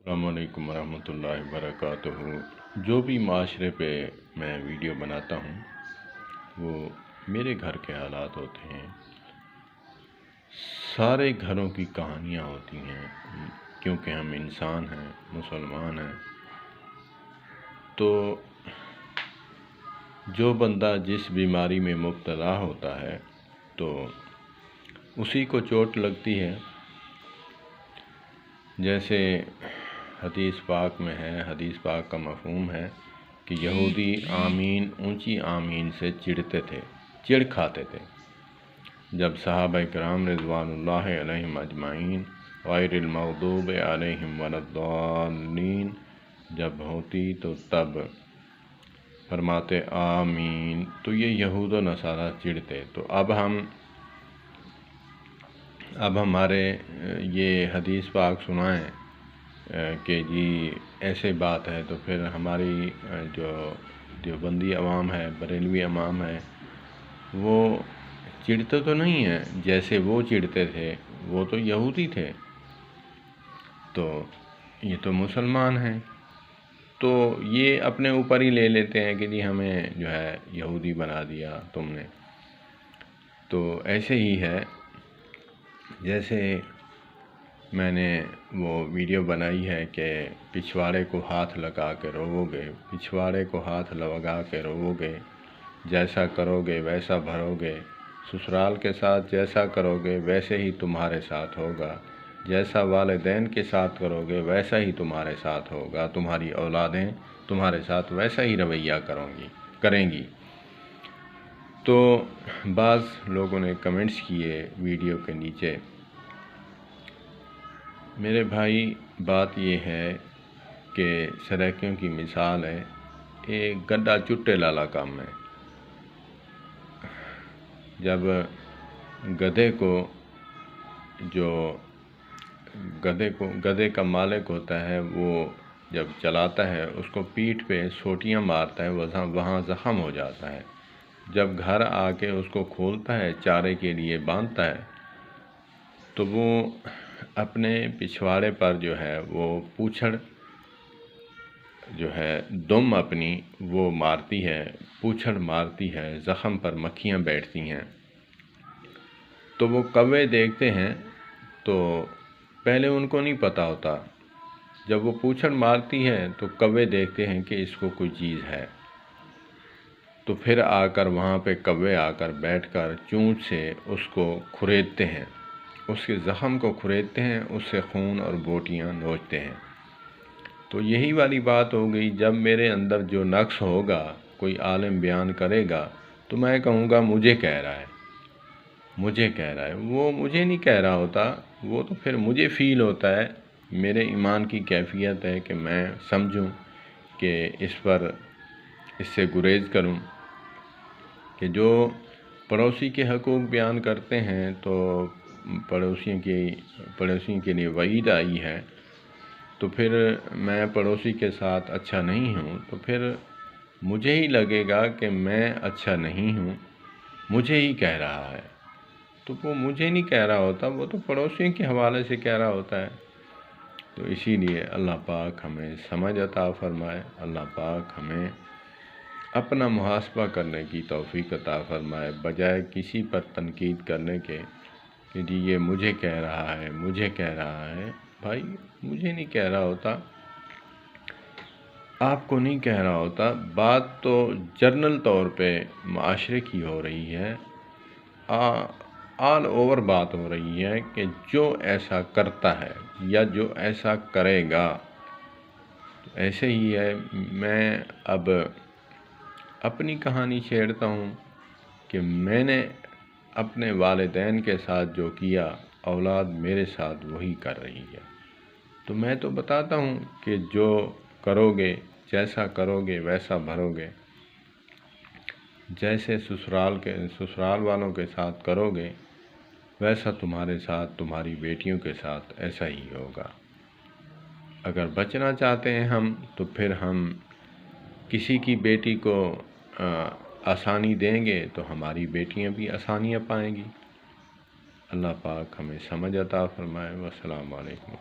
السلام علیکم ورحمۃ اللہ وبرکاتہ۔ جو بھی معاشرے پہ میں ویڈیو بناتا ہوں وہ میرے گھر کے حالات ہوتے ہیں۔ سارے گھروں کی کہانیاں ہوتی ہیں، کیونکہ ہم انسان ہیں، مسلمان ہیں۔ تو جو بندہ جس بیماری میں مبتلا ہوتا ہے تو اسی کو چوٹ لگتی ہے۔ جیسے حدیث پاک میں ہے، حدیث پاک کا مفہوم ہے کہ یہودی آمین، اونچی آمین سے چڑھتے تھے، چڑ کھاتے تھے۔ جب صحابہ کرام رضوان اللہ علیہم اجمعین غیر المغضوب علیہم ولا الضالین جب ہوتی تو تب فرماتے آمین، تو یہ یہود و نصارہ چڑھتے۔ تو اب ہمارے یہ حدیث پاک سنائیں کہ جی ایسے بات ہے، تو پھر ہماری جو دیوبندی عوام ہے، بریلوی عوام ہے، وہ چڑھتے تو نہیں ہیں جیسے وہ چڑھتے تھے، وہ تو یہودی تھے، تو یہ تو مسلمان ہیں، تو یہ اپنے اوپر ہی لے لیتے ہیں کہ جی ہمیں جو ہے یہودی بنا دیا تم نے۔ تو ایسے ہی ہے، جیسے میں نے وہ ویڈیو بنائی ہے کہ پچھواڑے کو ہاتھ لگا کے رو گے، پچھواڑے کو ہاتھ لگا کے رو گے، جیسا کرو گے ویسا بھرو گے، سسرال کے ساتھ جیسا کرو گے ویسے ہی تمہارے ساتھ ہوگا، جیسا والدین کے ساتھ کرو گے ویسا ہی تمہارے ساتھ ہوگا، تمہاری اولادیں تمہارے ساتھ ویسا ہی رویہ کریں گی۔ تو بعض لوگوں نے کمنٹس کیے ویڈیو کے نیچے۔ میرے بھائی، بات یہ ہے کہ سرائیکیوں کی مثال ہے، ایک گڈھا چٹے لالا کام ہے۔ جب گدھے کا مالک ہوتا ہے، وہ جب چلاتا ہے اس کو پیٹھ پہ سوٹیاں مارتا ہے، وہاں زخم ہو جاتا ہے۔ جب گھر آ کے اس کو کھولتا ہے، چارے کے لیے باندھتا ہے، تو وہ اپنے پچھواڑے پر جو ہے وہ پوچھڑ جو ہے دم اپنی وہ مارتی ہے، پوچھڑ مارتی ہے، زخم پر مکھیاں بیٹھتی ہیں۔ تو وہ کوے دیکھتے ہیں، تو پہلے ان کو نہیں پتہ ہوتا، جب وہ پوچھڑ مارتی ہے تو کوے دیکھتے ہیں کہ اس کو کوئی چیز ہے، تو پھر آ کر وہاں پہ کوے آ کر بیٹھ کر چونچ سے اس کو کھریدتے ہیں، اس کے زخم کو کھریدتے ہیں، اس سے خون اور بوٹیاں نوچتے ہیں۔ تو یہی والی بات ہو گئی، جب میرے اندر جو نقص ہوگا کوئی عالم بیان کرے گا تو میں کہوں گا مجھے کہہ رہا ہے، مجھے کہہ رہا ہے۔ وہ مجھے نہیں کہہ رہا ہوتا، وہ تو پھر مجھے فیل ہوتا ہے، میرے ایمان کی کیفیت ہے کہ میں سمجھوں کہ اس سے گریز کروں، کہ جو پڑوسی کے حقوق بیان کرتے ہیں تو پڑوسیوں کے لیے وعید آئی ہے، تو پھر میں پڑوسی کے ساتھ اچھا نہیں ہوں، تو پھر مجھے ہی لگے گا کہ میں اچھا نہیں ہوں، مجھے ہی کہہ رہا ہے۔ تو وہ مجھے نہیں کہہ رہا ہوتا، وہ تو پڑوسیوں کے حوالے سے کہہ رہا ہوتا ہے۔ تو اسی لیے اللہ پاک ہمیں سمجھ عطا فرمائے، اللہ پاک ہمیں اپنا محاسبہ کرنے کی توفیق عطا فرمائے، بجائے کسی پر تنقید کرنے کے کہ جی یہ مجھے کہہ رہا ہے، مجھے کہہ رہا ہے۔ بھائی، مجھے نہیں کہہ رہا ہوتا، آپ کو نہیں کہہ رہا ہوتا، بات تو جنرل طور پہ معاشرے کی ہو رہی ہے، آل اوور بات ہو رہی ہے کہ جو ایسا کرتا ہے یا جو ایسا کرے گا، ایسے ہی ہے۔ میں اب اپنی کہانی چھیڑتا ہوں کہ میں نے اپنے والدین کے ساتھ جو کیا، اولاد میرے ساتھ وہی کر رہی ہے۔ تو میں تو بتاتا ہوں کہ جو کرو گے، جیسا کرو گے ویسا بھرو گے، جیسے سسرال والوں کے ساتھ کرو گے ویسا تمہارے ساتھ، تمہاری بیٹیوں کے ساتھ ایسا ہی ہوگا۔ اگر بچنا چاہتے ہیں ہم، تو پھر ہم کسی کی بیٹی کو آسانی دیں گے تو ہماری بیٹیاں بھی آسانیاں پائیں گی۔ اللہ پاک ہمیں سمجھ عطا فرمائے۔ والسلام علیکم۔